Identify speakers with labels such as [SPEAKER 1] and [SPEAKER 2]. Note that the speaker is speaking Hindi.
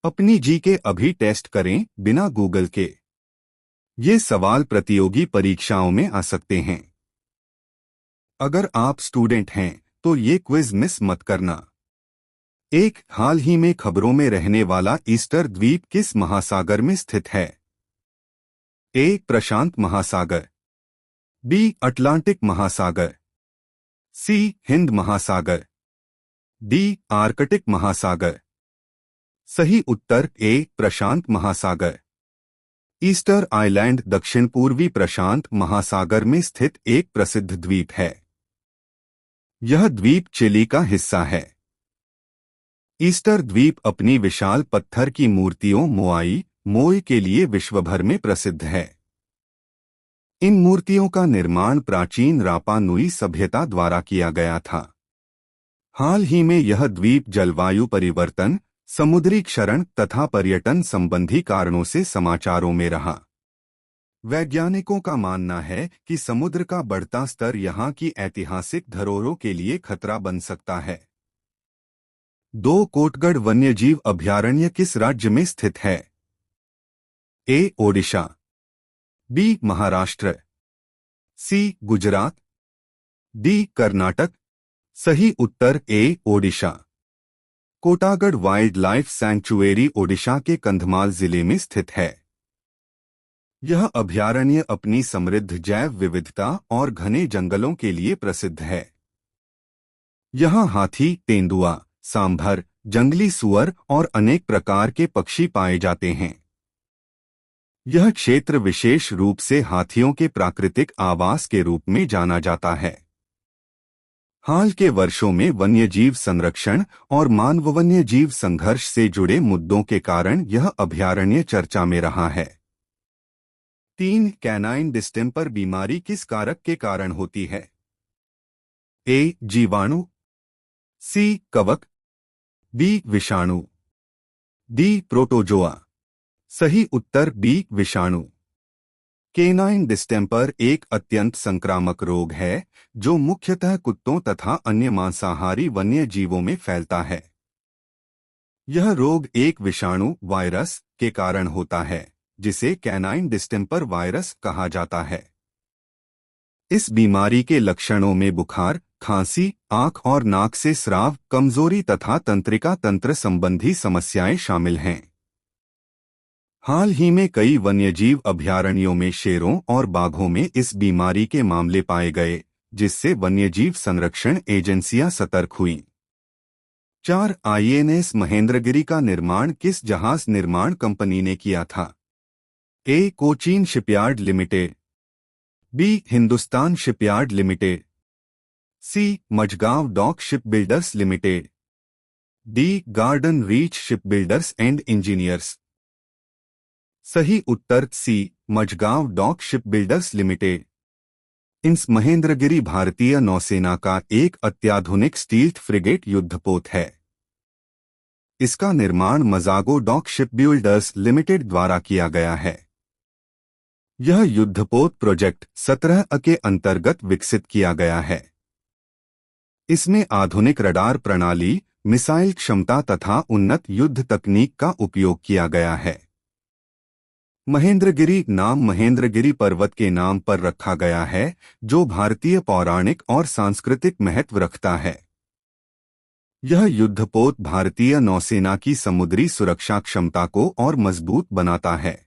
[SPEAKER 1] अपनी जीके अभी टेस्ट करें बिना गूगल के। ये सवाल प्रतियोगी परीक्षाओं में आ सकते हैं। अगर आप स्टूडेंट हैं तो ये क्विज मिस मत करना। एक, हाल ही में खबरों में रहने वाला ईस्टर द्वीप किस महासागर में स्थित है? ए. प्रशांत महासागर, बी. अटलांटिक महासागर, सी. हिंद महासागर, डी. आर्कटिक महासागर। सही उत्तर ए. प्रशांत महासागर। ईस्टर आइलैंड दक्षिण पूर्वी प्रशांत महासागर में स्थित एक प्रसिद्ध द्वीप है। यह द्वीप चिली का हिस्सा है। ईस्टर द्वीप अपनी विशाल पत्थर की मूर्तियों मोई के लिए विश्वभर में प्रसिद्ध है। इन मूर्तियों का निर्माण प्राचीन रापा नुई सभ्यता द्वारा किया गया था। हाल ही में यह द्वीप जलवायु परिवर्तन, समुद्री क्षरण तथा पर्यटन संबंधी कारणों से समाचारों में रहा। वैज्ञानिकों का मानना है कि समुद्र का बढ़ता स्तर यहां की ऐतिहासिक धरोहरों के लिए खतरा बन सकता है। 2. कोटगढ़ वन्यजीव अभयारण्य किस राज्य में स्थित है? ए. ओडिशा, बी. महाराष्ट्र, सी. गुजरात, डी. कर्नाटक। सही उत्तर ए. ओडिशा। कोटागढ़ वाइल्ड लाइफ सैंक्चुएरी ओडिशा के कंधमाल जिले में स्थित है। यह अभयारण्य अपनी समृद्ध जैव विविधता और घने जंगलों के लिए प्रसिद्ध है। यहाँ हाथी, तेंदुआ, सांभर, जंगली सुअर और अनेक प्रकार के पक्षी पाए जाते हैं। यह क्षेत्र विशेष रूप से हाथियों के प्राकृतिक आवास के रूप में जाना जाता है। हाल के वर्षों में वन्यजीव संरक्षण और मानव वन्यजीव संघर्ष से जुड़े मुद्दों के कारण यह अभयारण्य चर्चा में रहा है। 3. कैनाइन डिस्टेम्पर बीमारी किस कारक के कारण होती है? ए. जीवाणु, सी. कवक, बी. विषाणु, डी. प्रोटोजोआ। सही उत्तर बी. विषाणु। केनाइन डिस्टेम्पर एक अत्यंत संक्रामक रोग है जो मुख्यतः कुत्तों तथा अन्य मांसाहारी वन्य जीवों में फैलता है। यह रोग एक विषाणु वायरस के कारण होता है जिसे कैनाइन डिस्टेम्पर वायरस कहा जाता है। इस बीमारी के लक्षणों में बुखार, खांसी, आंख और नाक से स्राव, कमजोरी तथा तंत्रिका तंत्र संबंधी समस्याएं शामिल हैं। हाल ही में कई वन्यजीव अभयारण्यों में शेरों और बाघों में इस बीमारी के मामले पाए गए, जिससे वन्यजीव संरक्षण एजेंसियां सतर्क हुईं। 4. आईएनएस महेंद्रगिरी का निर्माण किस जहाज निर्माण कंपनी ने किया था? A. Cochin shipyard limited, B. Hindustan shipyard limited, C. Mazagaon dock shipbuilders limited, D. Garden reach shipbuilders and engineers. सही उत्तर C. Mazagaon dock shipbuilders limited. INS Mahendragiri भारतीय नौसेना का एक अत्याधुनिक स्टील्थ फ्रिगेट युद्धपोत है। इसका निर्माण मजागो डॉक शिप बिल्डर्स लिमिटेड द्वारा किया गया है। यह युद्धपोत प्रोजेक्ट 17 के अंतर्गत विकसित किया गया है। इसमें आधुनिक रडार प्रणाली, मिसाइल क्षमता तथा उन्नत युद्ध तकनीक का उपयोग किया गया है। महेंद्रगिरी नाम महेंद्रगिरी पर्वत के नाम पर रखा गया है जो भारतीय पौराणिक और सांस्कृतिक महत्व रखता है। यह युद्धपोत भारतीय नौसेना की समुद्री सुरक्षा क्षमता को और मजबूत बनाता है।